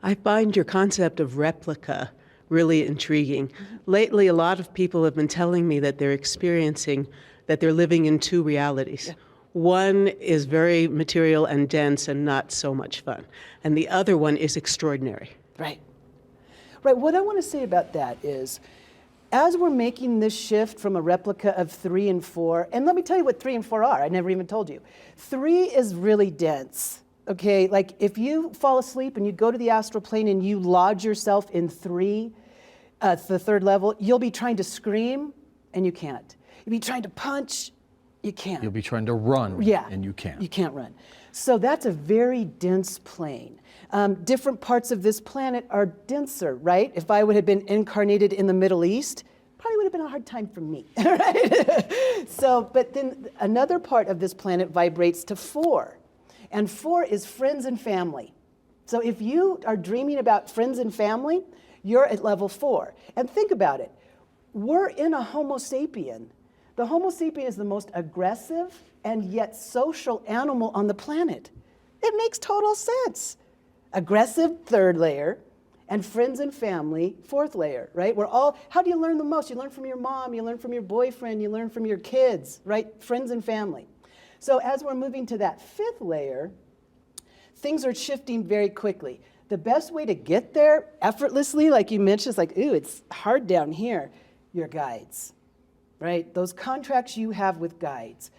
I find your concept of replica really intriguing. Lately, a lot of people have been telling me that they're experiencing that they're living in two realities. Yeah. One is very material and dense and not so much fun, and the other one is extraordinary. Right. Right. What I want to say about that is, as we're making this shift from a replica of 3 and 4, and let me tell you what 3 and 4 are. I never even told you. 3 is really dense. Okay, like if you fall asleep and you go to the astral plane and you lodge yourself in 3, the third level, you'll be trying to scream and you can't. You'll be trying to punch, you can't. You'll be trying to run, Yeah, and you can't. You can't run. So that's a very dense plane. Different parts of this planet are denser, right? If I would have been incarnated in the Middle East, probably would have been a hard time for me, right? So, but then another part of this planet vibrates to 4. And 4 is friends and family. So if you are dreaming about friends and family, you're at level 4. And think about it. We're in a Homo sapien. The Homo sapien is the most aggressive and yet social animal on the planet. It makes total sense. Aggressive, 3rd layer, and friends and family, 4th layer, right? We're all, how do you learn the most? You learn from your mom, you learn from your boyfriend, you learn from your kids, right? Friends and family. So as we're moving to that 5th layer, things are shifting very quickly. The best way to get there effortlessly, like you mentioned, is like, ooh, it's hard down here, your guides, right? Those contracts you have with guides.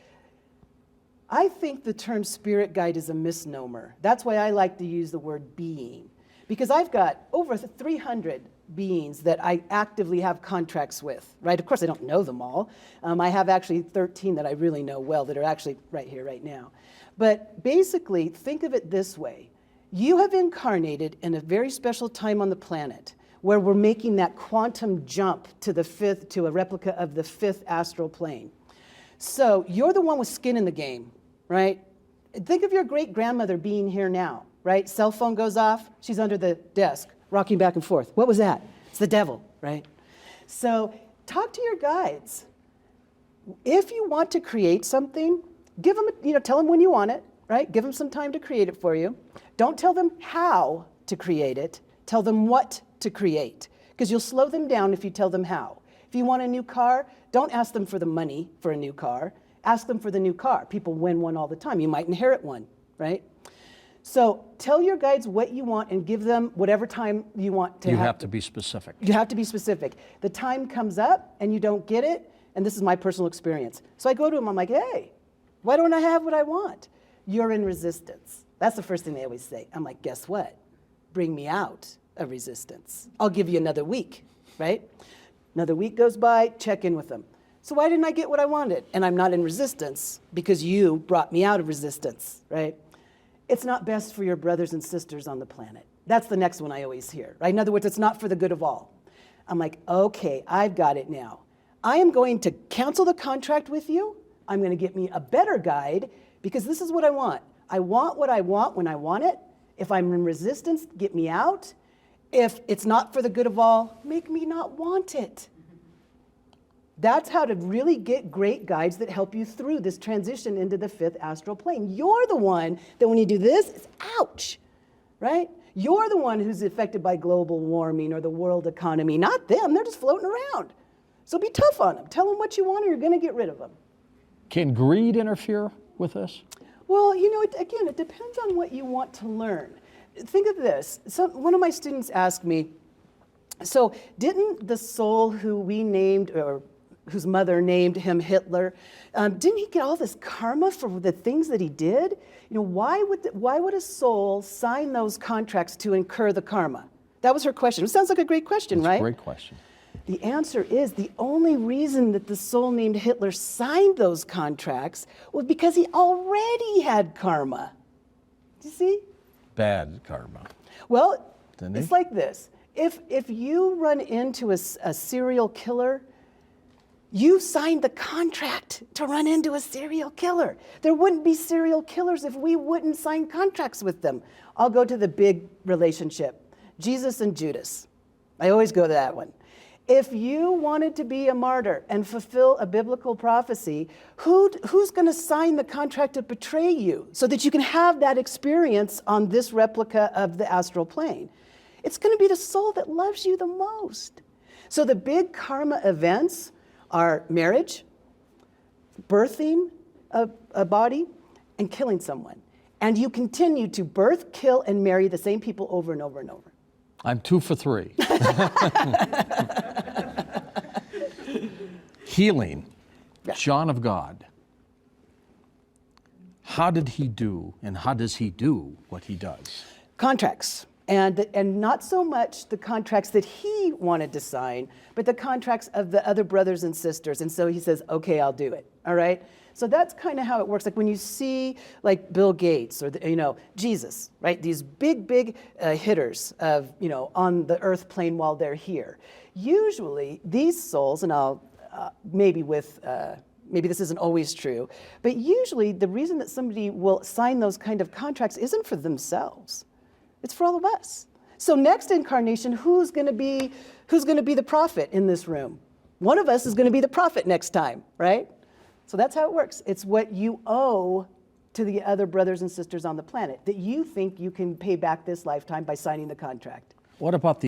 I think the term spirit guide is a misnomer. That's why I like to use the word being, because I've got over 300 beings that I actively have contracts with, right? Of course, I don't know them all. I have actually 13 that I really know well that are actually right here, right now. But basically, think of it this way. You have incarnated in a very special time on the planet where we're making that quantum jump to the 5th, to a replica of the 5th astral plane. So you're the one with skin in the game, right? Think of your great-grandmother being here now, right? Cell phone goes off, she's under the desk, rocking back and forth. What was that? It's the devil, right? So talk to your guides. If you want to create something, give them, tell them when you want it, right? Give them some time to create it for you. Don't tell them how to create it. Tell them what to create, because you'll slow them down if you tell them how. If you want a new car, don't ask them for the money for a new car. Ask them for the new car. People win one all the time. You might inherit one, right? So tell your guides what you want and give them whatever time you want to have. You have to be specific. You have to be specific. The time comes up and you don't get it, and this is my personal experience. So I go to them, I'm like, hey, why don't I have what I want? You're in resistance. That's the first thing they always say. I'm like, guess what? Bring me out of resistance. I'll give you another week, right? Another week goes by, check in with them. So why didn't I get what I wanted? And I'm not in resistance because you brought me out of resistance, right? It's not best for your brothers and sisters on the planet. That's the next one I always hear, right? In other words, it's not for the good of all. I'm like, okay, I've got it now. I am going to cancel the contract with you. I'm going to get me a better guide because this is what I want. I want what I want when I want it. If I'm in resistance, get me out. If it's not for the good of all, make me not want it. That's how to really get great guides that help you through this transition into the 5th astral plane. You're the one that when you do this, it's ouch, right? You're the one who's affected by global warming or the world economy, not them. They're just floating around. So be tough on them. Tell them what you want or you're going to get rid of them. Can greed interfere with this? Well, again, it depends on what you want to learn. Think of this. One of my students asked me, so didn't the soul who we named, or whose mother named him Hitler, didn't he get all this karma for the things that he did? Why would a soul sign those contracts to incur the karma? That was her question. It sounds like a great question, right? It's a great question. The answer is the only reason that the soul named Hitler signed those contracts was because he already had karma. Do you see? Bad karma. Well, Didn't it's he? like this. If you run into a serial killer, you signed the contract to run into a serial killer. There wouldn't be serial killers if we wouldn't sign contracts with them. I'll go to the big relationship, Jesus and Judas. I always go to that one. If you wanted to be a martyr and fulfill a biblical prophecy, who's going to sign the contract to betray you so that you can have that experience on this replica of the astral plane? it's going to be the soul that loves you the most. So the big karma events are marriage, birthing a body, and killing someone. And you continue to birth, kill, and marry the same people over and over and over. I'm 2 for 3. Healing, John of God. How did he do, and how does he do what he does? Contracts. And not so much the contracts that he wanted to sign, but the contracts of the other brothers and sisters. And so he says, okay, I'll do it, all right? So that's kind of how it works. Like when you see like Bill Gates or, Jesus, right? These big hitters of, on the earth plane while they're here. Usually these souls, and I'll maybe this isn't always true, but usually the reason that somebody will sign those kind of contracts isn't for themselves. It's for all of us. So next incarnation, who's going to be the prophet in this room? One of us is going to be the prophet next time, right? So that's how it works. It's what you owe to the other brothers and sisters on the planet that you think you can pay back this lifetime by signing the contract. What about the